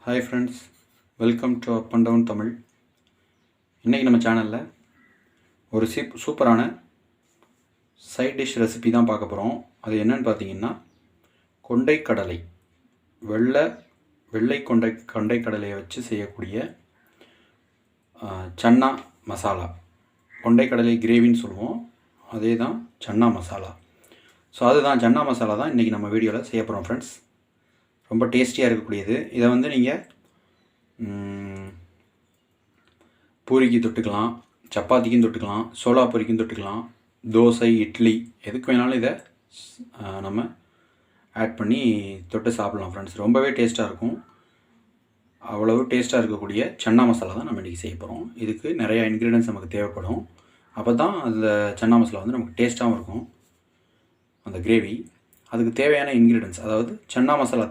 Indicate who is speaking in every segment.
Speaker 1: Hi friends, welcome to up and down Tamil. இன்றைக்கி நம்ம சேனலில் ஒரு சூப்பரான சைட் டிஷ் ரெசிபி தான் பார்க்க போகிறோம். அது என்னன்னு பார்த்தீங்கன்னா, கொண்டைக்கடலை வெள்ளை கொண்டைக்கடலையை வச்சு செய்யக்கூடிய சன்னா மசாலா. கொண்டைக்கடலை கிரேவின்னு சொல்லுவோம், அதே தான் சன்னா மசாலா. ஸோ அதுதான் சன்னா மசாலா தான் இன்றைக்கி நம்ம வீடியோவில் செய்ய போகிறோம் ஃப்ரெண்ட்ஸ். ரொம்ப டேஸ்டியாக இருக்கக்கூடியது. இதை வந்து நீங்கள் பூரிக்கு தொட்டுக்கலாம், சப்பாத்திக்கும் தொட்டுக்கலாம், சோளா பூரிக்கும் தொட்டுக்கலாம், தோசை, இட்லி எதுக்கு வேணாலும் இதை நம்ம ஆட் பண்ணி தொட்டு சாப்பிட்லாம் ஃப்ரெண்ட்ஸ். ரொம்பவே டேஸ்ட்டாக இருக்கும். அவ்வளவு டேஸ்ட்டாக இருக்கக்கூடிய சன்னா மசாலா தான் நம்ம இன்றைக்கி செய்ய போகிறோம். இதுக்கு நிறையா இன்க்ரீடியன்ஸ் நமக்கு தேவைப்படும். அப்போ தான் அந்த சன்னா மசாலா வந்து நமக்கு டேஸ்ட்டாகவும் இருக்கும். அந்த கிரேவி, அதுக்கு தேவையான இன்க்ரீடியன்ஸ், அதாவது சன்னா மசாலா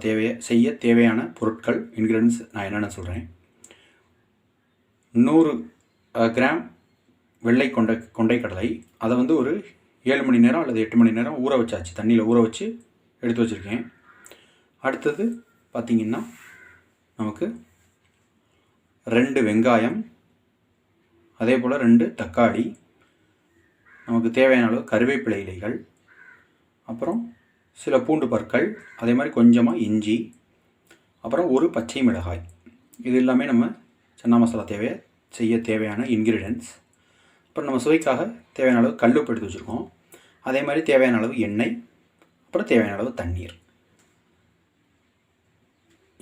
Speaker 1: செய்ய தேவையான பொருட்கள், இன்க்ரீடியன்ஸ் நான் என்னென்ன சொல்கிறேன். 100 கிராம் வெள்ளை கொண்டைக்கடலை. அதை வந்து ஒரு 7 மணி நேரம் அல்லது 8 மணி நேரம் ஊற வச்சாச்சு, தண்ணியில் ஊற வச்சு எடுத்து வச்சுருக்கேன். அடுத்தது பார்த்திங்கன்னா, நமக்கு 2 வெங்காயம், அதே போல் 2 தக்காளி, நமக்கு தேவையான அளவு கருவேப்பிலை இலைகள், அப்புறம் சில பூண்டு பற்கள், அதே மாதிரி கொஞ்சமாக இஞ்சி, அப்புறம் ஒரு பச்சை மிளகாய். இது எல்லாமே நம்ம சன்னா மசாலா செய்ய தேவையான இன்க்ரீடியன்ஸ். அப்புறம் நம்ம சுவைக்காக தேவையான அளவு கல்லுப்பு எடுத்து வச்சுருக்கோம். அதே மாதிரி தேவையான அளவு எண்ணெய், அப்புறம் தேவையான அளவு தண்ணீர்.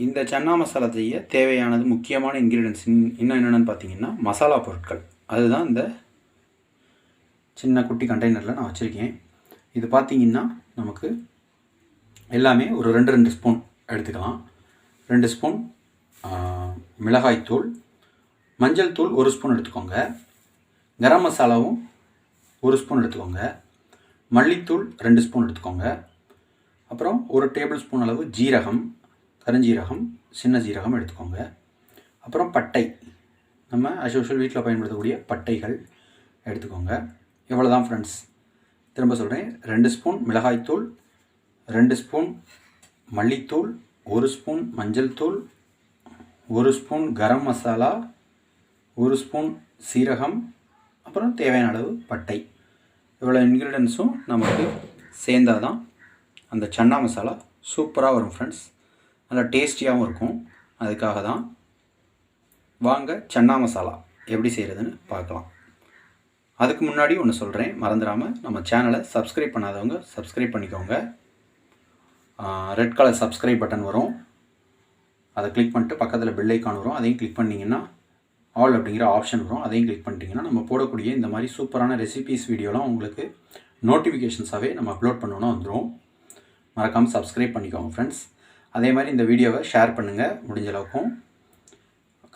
Speaker 1: இந்த சன்னா மசாலா செய்ய தேவையானது முக்கியமான இன்க்ரீடியன்ஸ் இன்னும் என்னென்னு பார்த்தீங்கன்னா, மசாலா பொருட்கள். அதுதான் இந்த சின்ன குட்டி கண்டெய்னரில் நான் வச்சுருக்கேன். இது பார்த்திங்கன்னா நமக்கு எல்லாமே ஒரு 2 ஸ்பூன் எடுத்துக்கலாம். 2 ஸ்பூன் மிளகாய்த்தூள், மஞ்சள் தூள் 1 ஸ்பூன் எடுத்துக்கோங்க, கரம் மசாலாவும் 1 ஸ்பூன் எடுத்துக்கோங்க, மல்லித்தூள் 2 ஸ்பூன் எடுத்துக்கோங்க, அப்புறம் 1 டேபிள் ஸ்பூன் அளவு ஜீரகம், கருஞ்சீரகம், சின்ன ஜீரகம் எடுத்துக்கோங்க, அப்புறம் பட்டை, நம்ம ஆஸ் யூஷுவல் வீட்டில் பயன்படுத்தக்கூடிய பட்டைகள் எடுத்துக்கோங்க. இவ்வளோ தான் ஃப்ரெண்ட்ஸ். திரும்ப சொல்கிறேன், 2 ஸ்பூன் மிளகாய்த்தூள், 2 ஸ்பூன் மல்லித்தூள், 1 ஸ்பூன் மஞ்சள் தூள், 1 ஸ்பூன் கரம் மசாலா, 1 ஸ்பூன் சீரகம், அப்புறம் தேவையான அளவு பட்டை. இவ்வளோ இன்க்ரீடியன்ஸும் நமக்கு சேர்ந்தால் தான் அந்த சன்னா மசாலா சூப்பராக வரும் ஃப்ரெண்ட்ஸ். நல்லா டேஸ்டியாகவும் இருக்கும். அதுக்காக தான் வாங்க சன்னா மசாலா எப்படி செய்கிறதுன்னு பார்க்கலாம். அதுக்கு முன்னாடி ஒன்று சொல்கிறேன், மறந்துடாமல் நம்ம சேனலை சப்ஸ்கிரைப் பண்ணாதவங்க சப்ஸ்கிரைப் பண்ணிக்கோங்க. ரெட் கலர் சப்ஸ்கிரைப் பட்டன் வரும், அதை கிளிக் பண்ணிட்டு பக்கத்தில் பெல் ஐக்கான் வரும், அதையும் கிளிக் பண்ணிங்கன்னா ஆல் அப்படிங்கிற ஆப்ஷன் வரும், அதையும் கிளிக் பண்ணிட்டீங்கன்னா நம்ம போடக்கூடிய இந்த மாதிரி சூப்பரான ரெசிபீஸ் வீடியோலாம் உங்களுக்கு நோட்டிஃபிகேஷன்ஸாகவே நம்ம அப்லோட் பண்ணோன்னா வந்துடும். மறக்காமல் சப்ஸ்கிரைப் பண்ணிக்கோங்க ஃப்ரெண்ட்ஸ். அதே மாதிரி இந்த வீடியோவை ஷேர் பண்ணுங்கள் முடிஞ்ச அளவுக்கும்.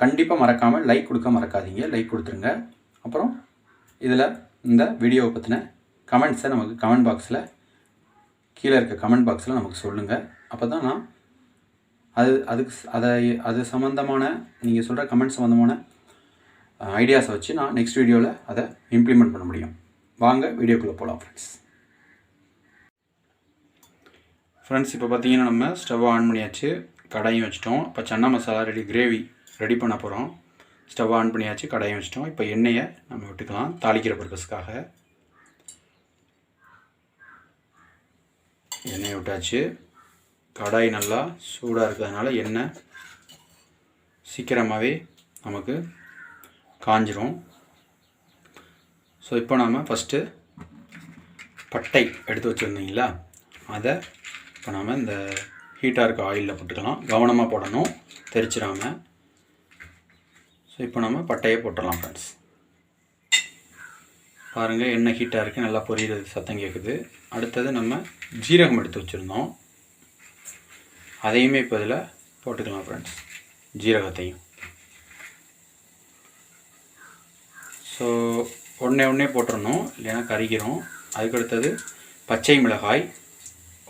Speaker 1: கண்டிப்பாக மறக்காமல் லைக் கொடுக்க மறக்காதீங்க, லைக் கொடுத்துருங்க. அப்புறம் இதில் இந்த வீடியோவை பற்றின கமெண்ட்ஸை நமக்கு கமெண்ட் பாக்ஸில், கீழே இருக்க கமெண்ட் பாக்ஸில் நமக்கு சொல்லுங்கள். அப்போ தான் நான் அது சம்மந்தமான, நீங்கள் சொல்கிற கமெண்ட் சம்மந்தமான ஐடியாஸை வச்சு நான் நெக்ஸ்ட் வீடியோவில் அதை இம்ப்ளிமெண்ட் பண்ண முடியும். வாங்க வீடியோக்குள்ளே போகலாம் ஃப்ரெண்ட்ஸ். இப்போ பார்த்தீங்கன்னா நம்ம ஸ்டவ் ஆன் பண்ணியாச்சு, கடாயும் வச்சிட்டோம். இப்போ சன்னா மசாலா கிரேவி ரெடி பண்ண போகிறோம். ஸ்டவ் ஆன் பண்ணியாச்சு, கடாயும் வச்சிட்டோம். இப்போ எண்ணெயை நம்ம விட்டுக்கலாம் தாளிக்கிற பர்பஸ்க்காக. எண்ணெயை விட்டாச்சு. கடாய் நல்லா சூடாக இருக்கிறதுனால எண்ணெய் சீக்கிரமாகவே நமக்கு காஞ்சிரும். ஸோ இப்போ நாம் ஃபஸ்ட்டு பட்டை எடுத்து வச்சுருந்தீங்களா, அதை இப்போ நாம் இந்த ஹீட்டாக இருக்க ஆயிலில் போட்டுக்கலாம். கவனமாக போடணும், தெரிச்சிடாமல். ஸோ இப்போ நம்ம பட்டையை போட்டுடலாம் ஃப்ரெண்ட்ஸ். பாருங்கள், எண்ணெய் ஹீட்டாக இருக்குது, நல்லா பொரியிறது சத்தம் கேட்குது. அடுத்தது நம்ம ஜீரகம் எடுத்து வச்சுருந்தோம், அதையுமே இப்போ இதில் போட்டுக்கலாம் ஃப்ரெண்ட்ஸ், ஜீரகத்தையும். ஸோ ஒன்றே போட்டுடணும், இல்லைன்னா கறிக்கிறோம். அதுக்கடுத்தது பச்சை மிளகாய்,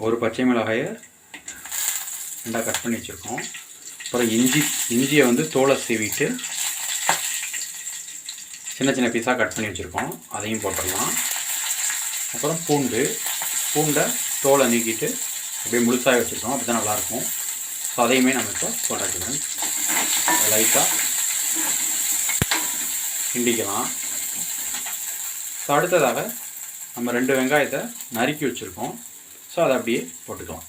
Speaker 1: ஒரு பச்சை மிளகாயை 2 கட் பண்ணி வச்சுருக்கோம். அப்புறம் இஞ்சியை வந்து தோலை சீவிட்டு சின்ன சின்ன பீஸாக கட் பண்ணி வச்சுருக்கோம், அதையும் போட்டுடலாம். அப்புறம் பூண்டை தோலை நீக்கிட்டு அப்படியே முழுசாக வச்சுருக்கோம், அப்படி தான் நல்லாயிருக்கும். ஸோ அதையுமே நம்ம இப்போ போட்டாச்சு ஃப்ரெண்ட்ஸ். லைட்டாக கிண்டிக்கலாம். ஸோ அடுத்ததாக நம்ம 2 வெங்காயத்தை நறுக்கி வச்சுருக்கோம். ஸோ அதை அப்படியே போட்டுக்கலாம்.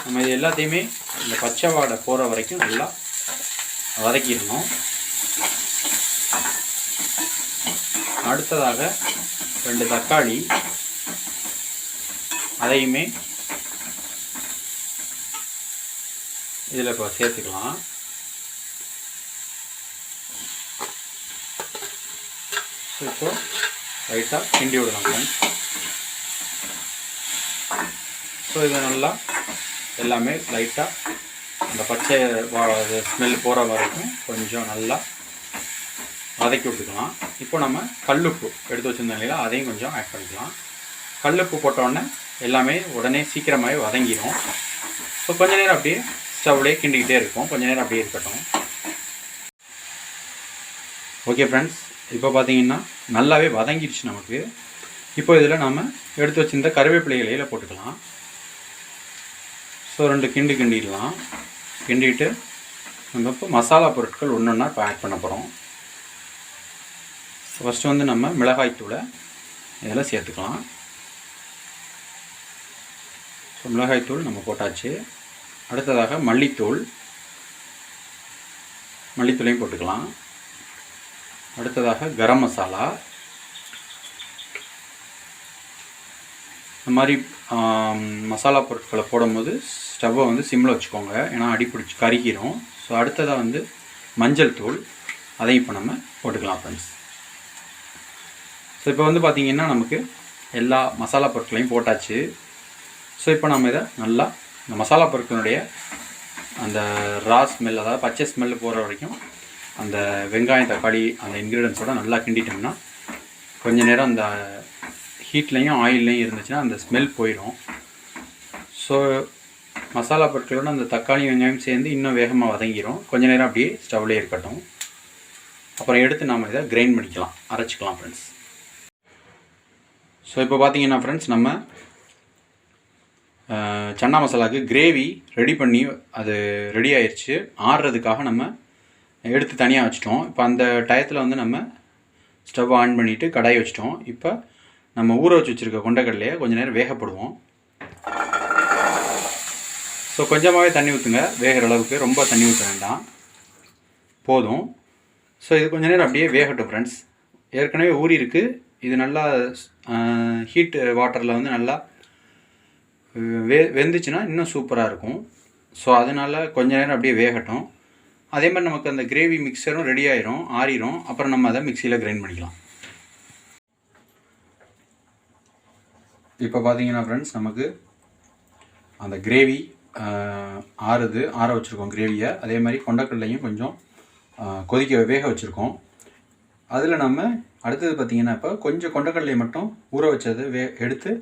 Speaker 1: நம்ம இது எல்லாத்தையுமே இந்த பச்சை வாடை போகிற வரைக்கும் நல்லா வதக்கிடணும். அடுத்ததாக 2 தக்காளி, அதையுமே இதில் இப்போ சேர்த்துக்கலாம். இப்போ லைட்டாக கிண்டி விடலாம் ஃப்ரெண்ட்ஸ். ஸோ இதை நல்லா எல்லாமே லைட்டாக அந்த பச்சை ஸ்மெல் போகிற வரைக்கும் கொஞ்சம் நல்லா வதக்கி விட்டுக்கலாம். இப்போ நம்ம கல்லுப்பு எடுத்து வச்சுருந்தோம் இல்லையா, அதையும் கொஞ்சம் ஆட் பண்ணிக்கலாம். கல்லுப்பு போட்டோடனே எல்லாமே உடனே சீக்கிரமாகவே வதங்கிடும். ஸோ கொஞ்ச நேரம் அப்படியே ஸ்டவ்லேயே கிண்டிக்கிட்டே இருக்கும். கொஞ்ச நேரம் அப்படியே இருக்கட்டும். ஓகே ஃப்ரெண்ட்ஸ், இப்போ பார்த்தீங்கன்னா நல்லாவே வதங்கிடுச்சு நமக்கு. இப்போ இதில் நம்ம எடுத்து வச்சுருந்த கருவேப்பிலை இலையில போட்டுக்கலாம். ஸோ 2 கிண்டிடலாம். கிண்டிட்டு நம்ம இப்போ மசாலா பொருட்கள் ஒன்று ஒன்றா இப்போ ஆட் பண்ண போகிறோம். ஃபஸ்ட்டு வந்து நம்ம மிளகாய்த்தூளை இதில் சேர்த்துக்கலாம். ஸோ மிளகாய்த்தூள் நம்ம போட்டாச்சு. அடுத்ததாக மல்லித்தூளையும் போட்டுக்கலாம். அடுத்ததாக கரம் மசாலா. இந்த மாதிரி மசாலா பொருட்களை போடும்போது ஸ்டவ்வை வந்து சிம்மில் வச்சுக்கோங்க, ஏன்னா அடிப்பிடிச்சி கருகிரும். ஸோ அடுத்ததாக வந்து மஞ்சள் தூள், அதையும் இப்போ நம்ம போட்டுக்கலாம் ஃப்ரெண்ட்ஸ். ஸோ இப்போ வந்து பார்த்திங்கன்னா நமக்கு எல்லா மசாலா பொருட்களையும் போட்டாச்சு. ஸோ இப்போ நம்ம இதை நல்லா இந்த மசாலா பொருட்களுடைய அந்த ரா ஸ்மெல், அதாவது பச்சை ஸ்மெல்லு போகிற வரைக்கும் அந்த வெங்காயம் தக்காளி அந்த இன்க்ரீடியன்ஸோடு நல்லா கிண்டிட்டோம்னா கொஞ்சம் நேரம் அந்த ஹீட்லேயும் ஆயில்லையும் இருந்துச்சுன்னா அந்த ஸ்மெல் போயிடும். ஸோ மசாலா பொருட்களோடு அந்த தக்காளி வெங்காயம் சேர்ந்து இன்னும் வேகமாக வதங்கிடும். கொஞ்சம் நேரம் அப்படியே ஸ்டவ்லேயே இருக்கட்டும். அப்புறம் எடுத்து நாம் இதை கிரைண்ட் பண்ணிக்கலாம், அரைச்சிக்கலாம் ஃப்ரெண்ட்ஸ். ஸோ இப்போ பார்த்தீங்கன்னா ஃப்ரெண்ட்ஸ், நம்ம சன்னா மசாலாவுக்கு கிரேவி ரெடி பண்ணி அது ரெடி ஆயிடுச்சு. ஆறுறதுக்காக நம்ம எடுத்து தனியாக வச்சிட்டோம். இப்போ அந்த டயத்தில் வந்து நம்ம ஸ்டவ் ஆன் பண்ணிவிட்டு கடாயை வச்சிட்டோம். இப்போ நம்ம ஊற வச்சுருக்க கொண்டக்கடலையை கொஞ்சம் நேரம் வேகப்படுவோம். ஸோ கொஞ்சமாகவே தண்ணி ஊற்றுங்க, வேகிற அளவுக்கு. ரொம்ப தண்ணி ஊற்ற வேண்டாம், போதும். ஸோ இது கொஞ்சம் நேரம் அப்படியே வேகட்டும் ஃப்ரெண்ட்ஸ். ஏற்கனவே ஊறி இருக்குது. இது நல்லா ஹீட் வாட்டரில் வந்து நல்லா வெந்துச்சுன்னா இன்னும் சூப்பராக இருக்கும். ஸோ அதனால் கொஞ்சம் நேரம் அப்படியே வேகட்டும். அதே மாதிரி நமக்கு அந்த கிரேவி மிக்சரும் ரெடி ஆயிரும், ஆறிடும். அப்புறம் நம்ம அதை மிக்சியில் கிரைண்ட் பண்ணிக்கலாம். இப்போ பார்த்தீங்கன்னா ஃப்ரெண்ட்ஸ், நமக்கு அந்த கிரேவி ஆற வச்சுருக்கோம் கிரேவியை. அதே மாதிரி கொண்டக்கடலையும் கொஞ்சம் கொதிக்க வேக வச்சுருக்கோம். அதில் நம்ம அடுத்தது பார்த்திங்கன்னா இப்போ கொஞ்சம் கொண்டக்கடலையை மட்டும் ஊற வச்சதை எடுத்து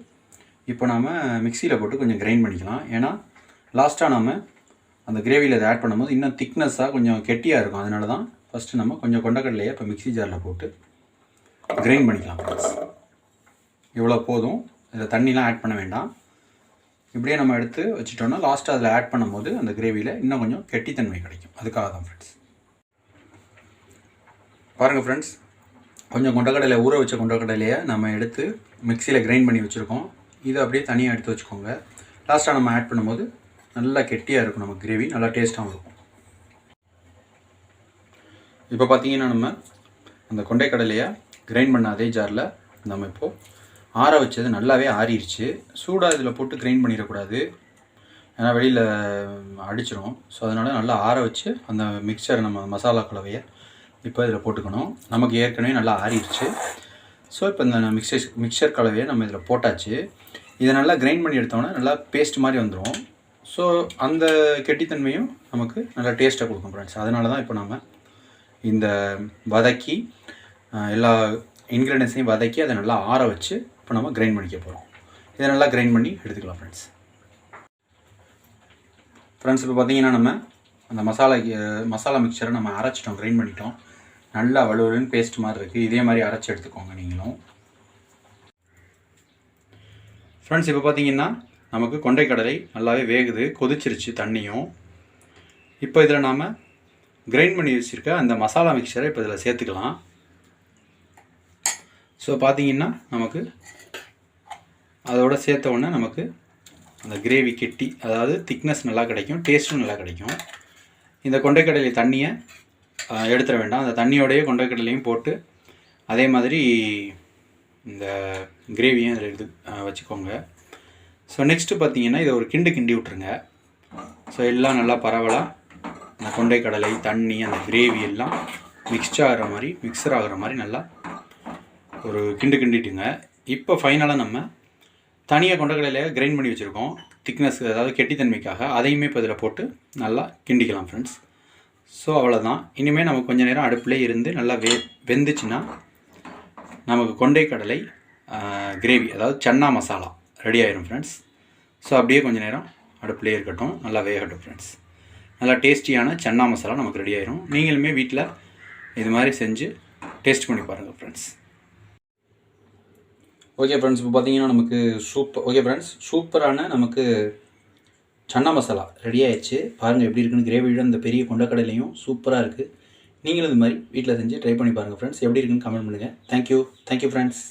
Speaker 1: இப்போ நாம் மிக்சியில் போட்டு கொஞ்சம் கிரைண்ட் பண்ணிக்கலாம். ஏன்னா லாஸ்ட்டாக நம்ம அந்த கிரேவியில் அதை ஆட் பண்ணும்போது இன்னும் திக்னஸ்ஸாக கொஞ்சம் கெட்டியாக இருக்கும். அதனால தான் ஃபஸ்ட்டு நம்ம கொஞ்சம் கொண்டக்கடலையை இப்போ மிக்சி ஜாரில் போட்டு கிரைண்ட் பண்ணிக்கலாம் ஃப்ரெண்ட்ஸ். இவ்வளோ போதும். இதில் தண்ணிலாம் ஆட் பண்ண வேண்டாம். இப்படியே நம்ம எடுத்து வச்சுட்டோம்னா லாஸ்ட்டாக அதில் ஆட் பண்ணும்போது அந்த கிரேவியில் இன்னும் கொஞ்சம் கெட்டித்தன்மை கிடைக்கும். அதுக்காக தான் ஃப்ரெண்ட்ஸ். பாருங்கள் ஃப்ரெண்ட்ஸ், கொஞ்சம் கொண்டக்கடலை ஊற வச்ச கொண்டக்கடலையை நம்ம எடுத்து மிக்சியில் கிரைண்ட் பண்ணி வச்சுருக்கோம். இதை அப்படியே தனியாக எடுத்து வச்சுக்கோங்க. லாஸ்ட்டாக நம்ம ஆட் பண்ணும்போது நல்லா கெட்டியாக இருக்கும், நமக்கு கிரேவி நல்லா டேஸ்ட்டாகவும் இருக்கும். இப்போ பார்த்தீங்கன்னா நம்ம அந்த கொண்டைக்கடலையை கிரைண்ட் பண்ண அதே ஜாரில் நம்ம இப்போது ஆற வச்சது நல்லாவே ஆறிடுச்சு. சூடாக இதில் போட்டு கிரைண்ட் பண்ணிடக்கூடாது, ஏன்னா வெளியில் அடிச்சிடும். ஸோ அதனால் நல்லா ஆற வச்சு அந்த மிக்சர் நம்ம மசாலா கலவையை இப்போ இதில் போட்டுக்கணும். நமக்கு ஏற்கனவே நல்லா ஆறிடுச்சு. ஸோ இப்போ இந்த மிக்சர் கலவையை நம்ம இதில் போட்டாச்சு. இதை நல்லா கிரைண்ட் பண்ணி எடுத்தோம்னா நல்லா பேஸ்ட் மாதிரி வந்துடும். ஸோ அந்த கெட்டித்தன்மையும் நமக்கு நல்லா டேஸ்ட்டாக கொடுக்கும் ஃப்ரெண்ட்ஸ். அதனால தான் இப்போ நம்ம இந்த வதக்கி எல்லா இன்க்ரீடியன்ஸையும் வதக்கி அதை நல்லா ஆற வச்சு இப்போ நம்ம கிரைண்ட் பண்ணிக்க போகிறோம். இதை நல்லா கிரைண்ட் பண்ணி எடுத்துக்கலாம் ஃப்ரெண்ட்ஸ். இப்போ பார்த்தீங்கன்னா நம்ம அந்த மசாலா மிக்சரை நம்ம அரைச்சிட்டோம், கிரைண்ட் பண்ணிட்டோம். நல்லா வலுவலுன்னு பேஸ்ட் மாதிரி இருக்குது. இதே மாதிரி அரைச்சி எடுத்துக்கோங்க நீங்களும் ஃப்ரெண்ட்ஸ். இப்போ பார்த்தீங்கன்னா நமக்கு கொண்டைக்கடலை நல்லாவே வேகுது, கொதிச்சிருச்சு தண்ணியும். இப்போ இதில் நாம் கிரைண்ட் பண்ணி வச்சுருக்க அந்த மசாலா மிக்சரை இப்போ இதில் சேர்த்துக்கலாம். ஸோ பார்த்தீங்கன்னா நமக்கு அதோட சேர்த்த உடனே நமக்கு அந்த கிரேவி கெட்டி, அதாவது திக்னஸ் நல்லா கிடைக்கும், டேஸ்ட்டும் நல்லா கிடைக்கும். இந்த கொண்டைக்கடலை தண்ணியை எடுத்துட வேண்டாம், அந்த தண்ணியோடையே கொண்டைக்கடலையும் போட்டு அதே மாதிரி இந்த கிரேவியும் அதில் எடுத்து வச்சுக்கோங்க. ஸோ நெக்ஸ்ட்டு பார்த்தீங்கன்னா இதை ஒரு கிண்டி விட்டுருங்க. ஸோ எல்லாம் நல்லா பரவலாக அந்த கொண்டைக்கடலை தண்ணி அந்த கிரேவி எல்லாம் மிக்சர் ஆகிற மாதிரி நல்லா ஒரு கிண்டிட்டுங்க. இப்போ ஃபைனலாக நம்ம தனியாக கொண்டைக்கடலையை கிரைண்ட் பண்ணி வச்சுருக்கோம் திக்னஸ், அதாவது கெட்டித்தன்மைக்காக. அதையுமே இப்போ இதில் போட்டு நல்லா கிண்டிக்கலாம் ஃப்ரெண்ட்ஸ். ஸோ அவ்வளோதான். இனிமேல் நமக்கு கொஞ்சம் நேரம் அடுப்பிலே இருந்து நல்லா வெந்துச்சுன்னா நமக்கு கொண்டைக்கடலை கிரேவி, அதாவது சன்னா மசாலா ரெடி ஆயிரும் ஃப்ரெண்ட்ஸ். ஸோ அப்படியே கொஞ்சம் நேரம் அடுப்பிலே இருக்கட்டும், நல்லா வேகட்டும் ஃப்ரெண்ட்ஸ். நல்லா டேஸ்டியான சன்னா மசாலா நமக்கு ரெடி ஆயிரும். நீங்களுமே வீட்டில் இது மாதிரி செஞ்சு டேஸ்ட் பண்ணி பாருங்கள் ஃப்ரெண்ட்ஸ். ஓகே ஃப்ரெண்ட்ஸ், இப்போ பார்த்தீங்கன்னா நமக்கு சூப்பரான நமக்கு சன்னா மசாலா ரெடி ஆயிடுச்சு. பாருங்கள் எப்படி இருக்குன்னு, கிரேவியோட இந்த பெரிய கொண்டைக்கடலையும் சூப்பராக இருக்குது. நீங்களும் இது மாதிரி வீட்டில் செஞ்சு ட்ரை பண்ணி பாருங்கள் ஃப்ரெண்ட்ஸ். எப்படி இருக்குன்னு கமெண்ட் பண்ணுங்கள். Thank you friends.